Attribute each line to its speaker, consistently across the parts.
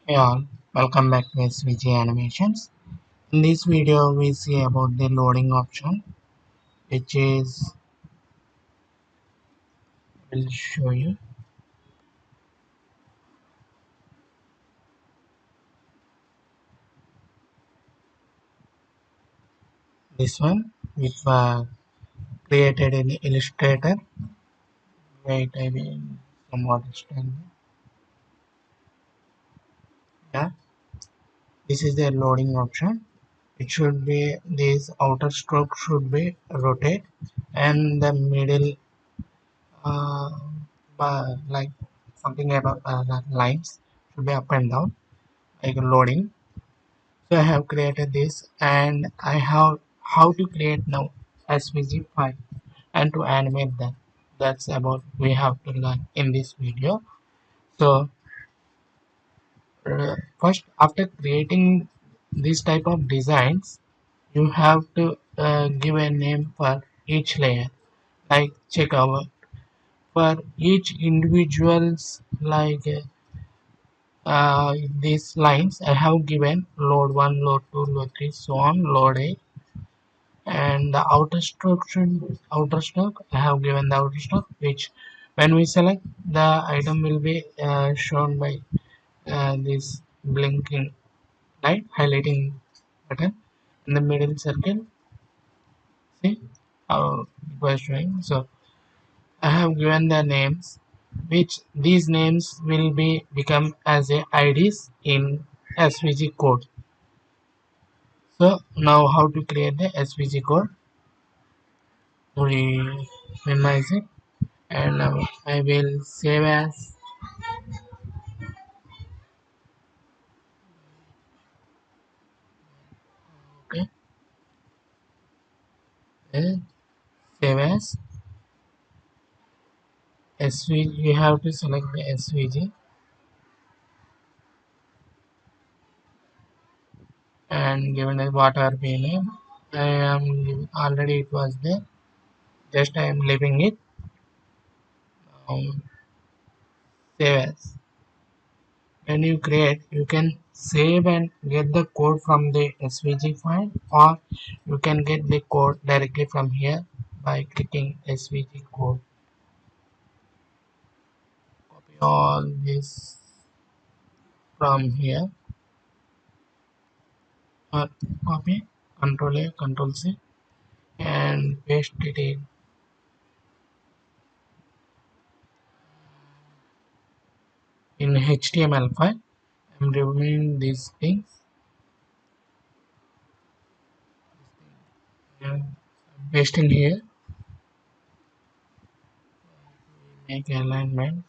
Speaker 1: Hey all, welcome back to SVG animations. In this video we see about the loading option, which is will show you this one, which was created in Illustrator. Wait, I will somewhat extend. Yeah, this is the loading option. It should be this outer stroke should be rotate, and the middle uh, like something about lines should be up and down, like loading. So I have created this and I have how to create now SVG file and to animate that. That's about we have to learn in this video. So first, after creating this type of designs, you have to give a name for each layer, like check over for each individuals, like these lines I have given load 1, load 2, load 3, so on, load 8. And the outer stroke I have given the outer stroke, which when we select the item will be shown by this blinking light highlighting button in the middle circle. See how it was showing. So I have given the names, which these names will be become as a IDs in SVG code. So now how to create the SVG code? We minimize it, and now I will save as. Okay, then save as SVG. You have to select the SVG and given a whatever name. I am already it was there. Just I am leaving it. Um, Save as. When you create, you can save and get the code from the SVG file, or you can get the code directly from here by clicking SVG code. Copy all this from here, or copy Control A, Control C, and paste it in HTML file. I'm removing these things and pasting here. Make alignment.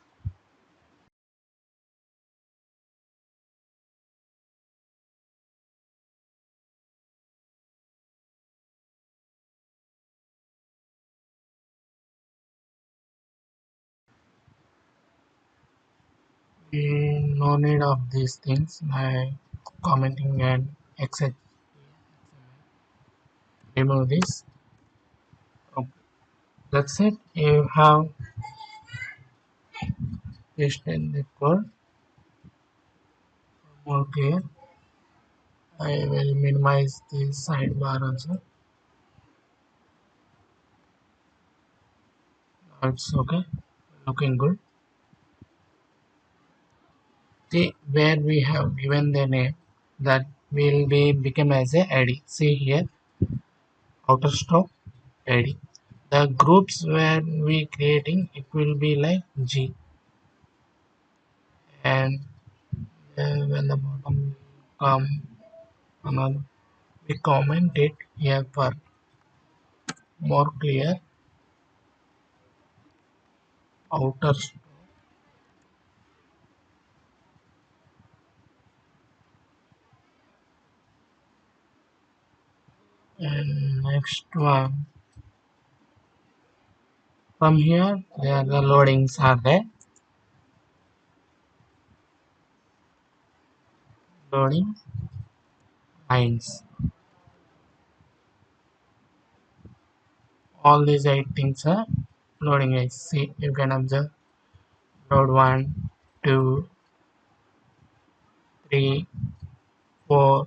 Speaker 1: No need of these things like commenting and etc. Remove this. Okay. That's it. You have pasted the code. More clear. I will minimize the sidebar also. It's okay. Looking good. See where we have given the name that will be become as a ID. See here, outer stroke ID. The groups where we creating it will be like G, and when the bottom come another, we comment it here for more clear outer. And next one, from here there the loadings are there. Loading lines. All these 8 things are loading. I see you can observe load 1, 2, 3, 4,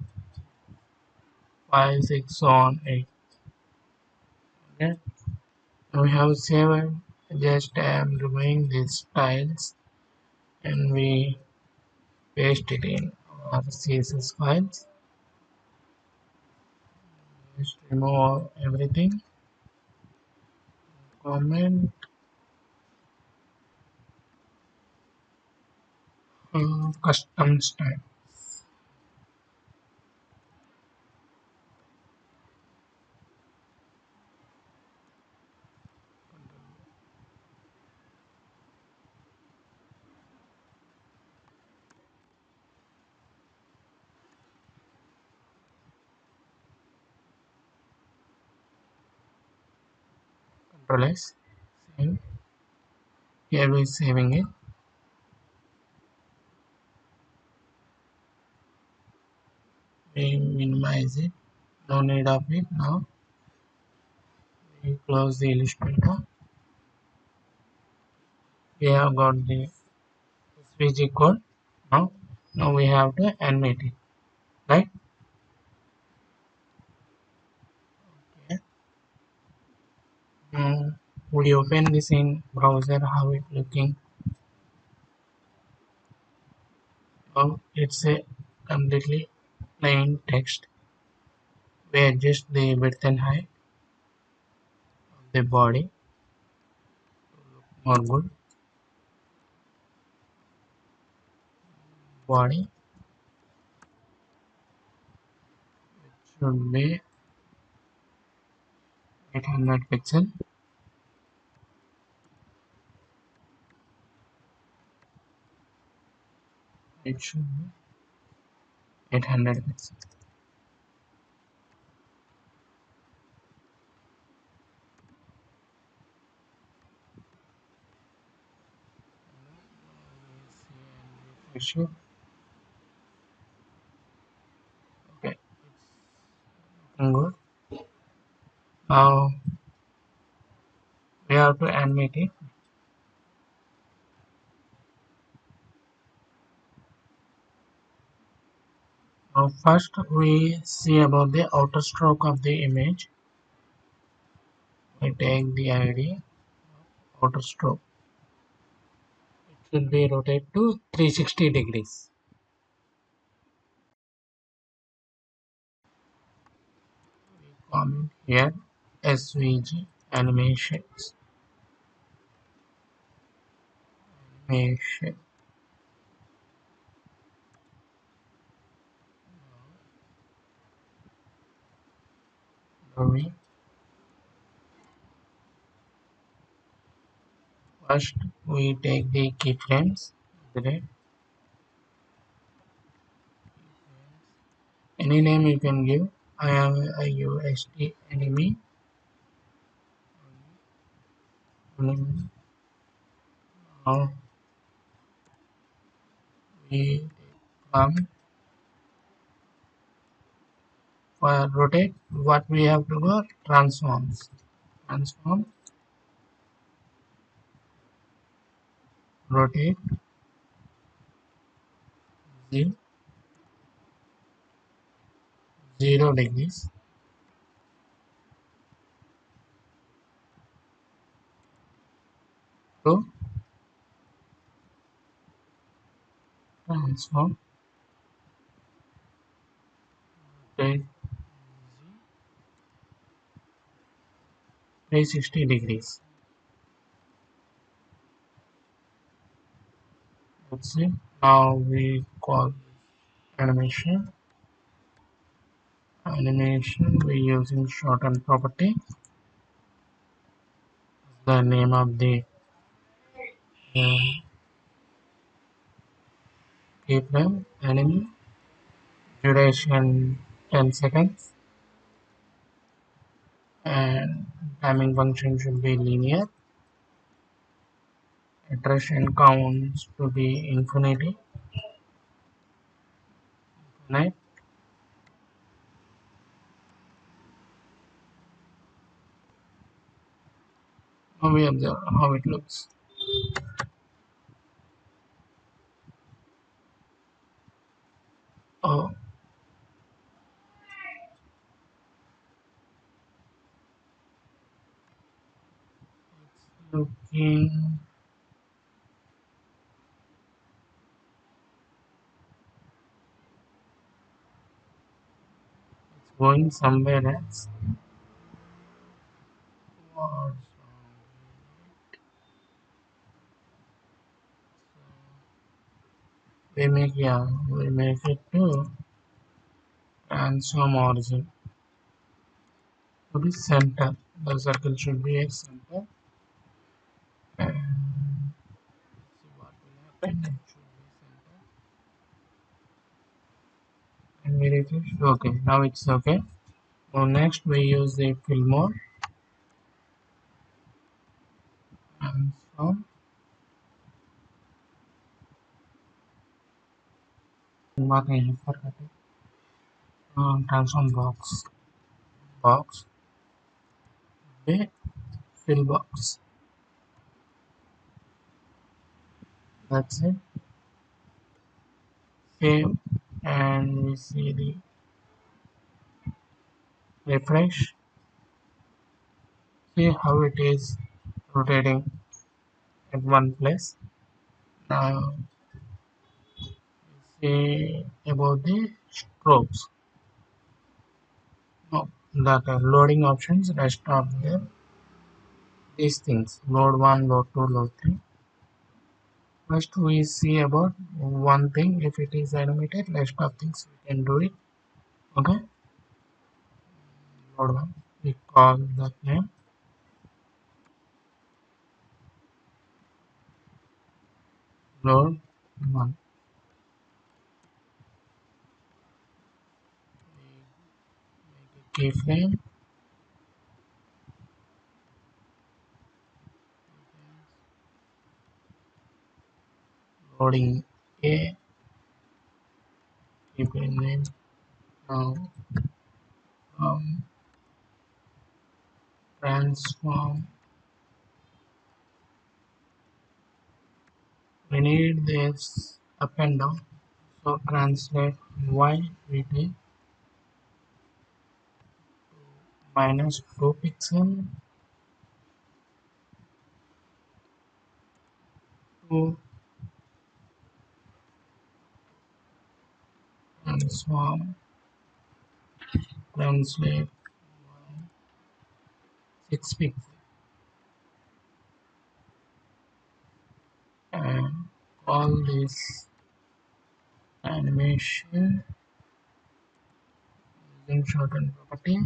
Speaker 1: 5, 6, so on 8. Okay. We have 7. Just I am removing these tiles and we paste it in our CSS files. Just remove everything. Comment. Custom style. Control S. Save. Here we are saving it. We minimize it. No need of it now. We close the illustrator. We have got the SVG code. Now we have to animate it, right? Okay. Now we open this in browser. How it looking? Oh, it's a completely plain text. We adjust the width and height of the body. More good. Body should be 800 pixel. It should be 800 pixel. Issue. Okay, good. Now we have to animate it. Now first we see about the outer stroke of the image. We take the ID outer stroke. It should be rotate to 360 degrees. Comment here SVG animations. Animation. Drawing. First we take the keyframes. Great. Any name you can give. I am a UST enemy. Now we come for rotate. What we have to go? Transforms. Transform. Rotate. 0 degrees. To transform. Rotate 360 degrees. That's it. Now we call animation. Animation we using shorten property. The name of the keyframe enemy. Duration 10 seconds. And timing function should be linear. Iteration counts to be infinity. Right? Now we observe how it looks. Oh, looking, it's going somewhere else. What's we make it to transform origin to be center. The circle should be a center. And see what will happen. It should be center. And we refresh. Okay, now it's okay. Now next we use the fill mode and from marking forgot it. Transform box a fill box. That's it. Save and we see the refresh. See how it is rotating at one place. Now see about the strokes. No, that loading options rest of these things. Load 1, load 2, load 3. First we see about one thing. If it is animated, rest of things we can do it. Okay. Load 1. We call that name. Load 1. We make a keyframe. Loading A. Keyframe name. Now transform. We need this up and down. So translate y we take -2 pixel to transform translate 6 pixel and call this animation using shorten property.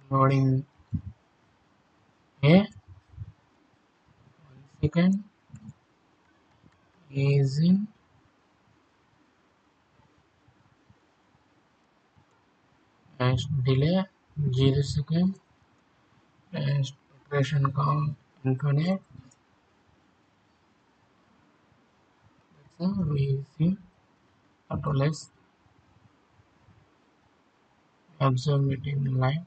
Speaker 1: Loading A. 1 second is in as delay 0 second as operation count infinite. That's how we see auto less observe it in line.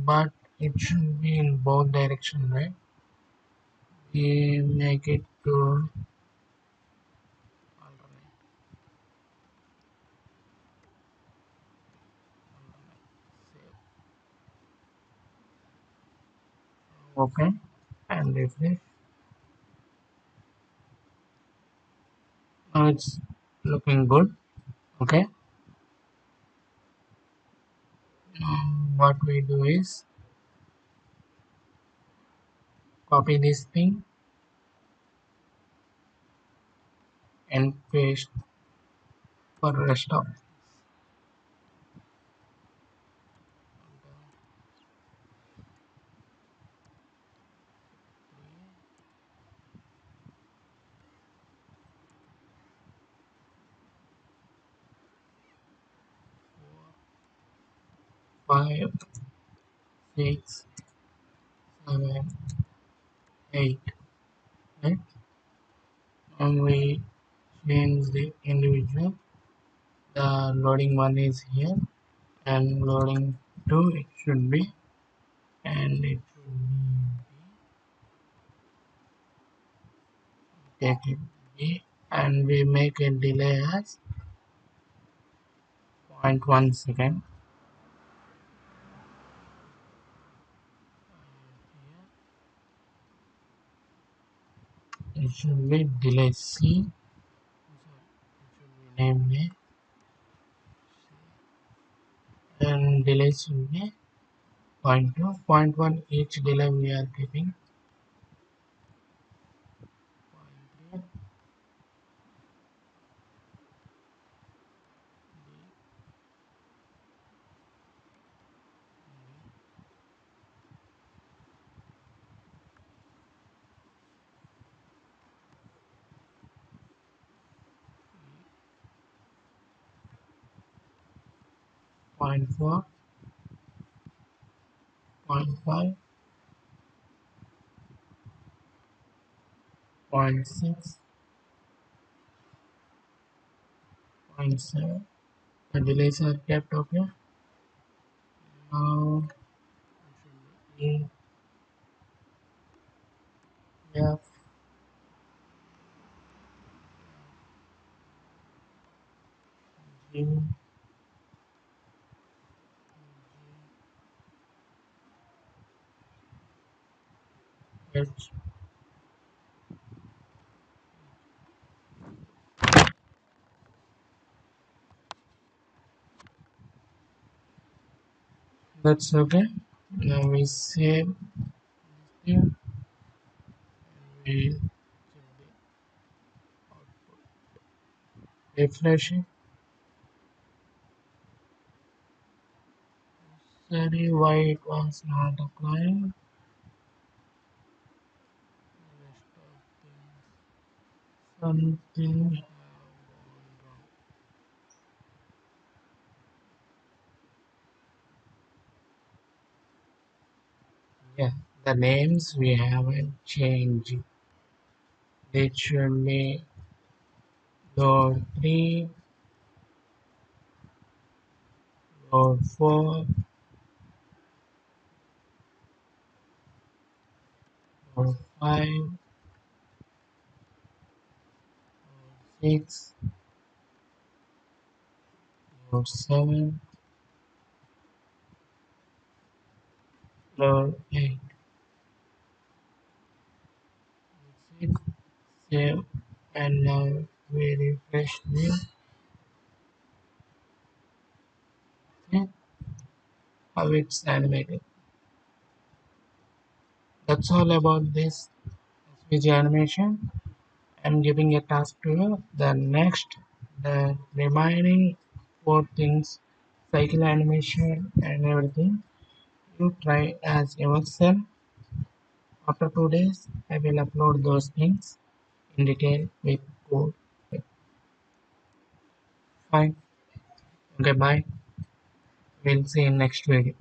Speaker 1: But it should be in both direction, right? We make it to alternate. Okay, and refresh. Now it's looking good. Okay, now what we do is copy this thing and paste for rest of 5, 6, 7, 8. Right? And we change the individual. The loading 1 is here and loading 2 it should be, and it should be take it B, and we make a delay as 0.1 second. It should be delay C. Name it, and delay should be 0.2, 0.1 each delay we are keeping. 0.4, 0.5, 0.6, 0.7. The delays are kept. Okay. Now E, F, G, H. That's okay. Now we save here. We refresh it. Sorry, why it was not applying. Something. Yeah, the names we haven't changed. It should be Lord 3, Lord 4, Lord 5, 6, Lord 7, Lord 8. Six, save, and now we refresh this. See how it's animated. That's all about this SVG animation. I'm giving a task to you. The remaining four things, cycle animation and everything, you try as yourself. After 2 days, I will upload those things in detail with code. Fine. Okay, bye. We'll see in next video.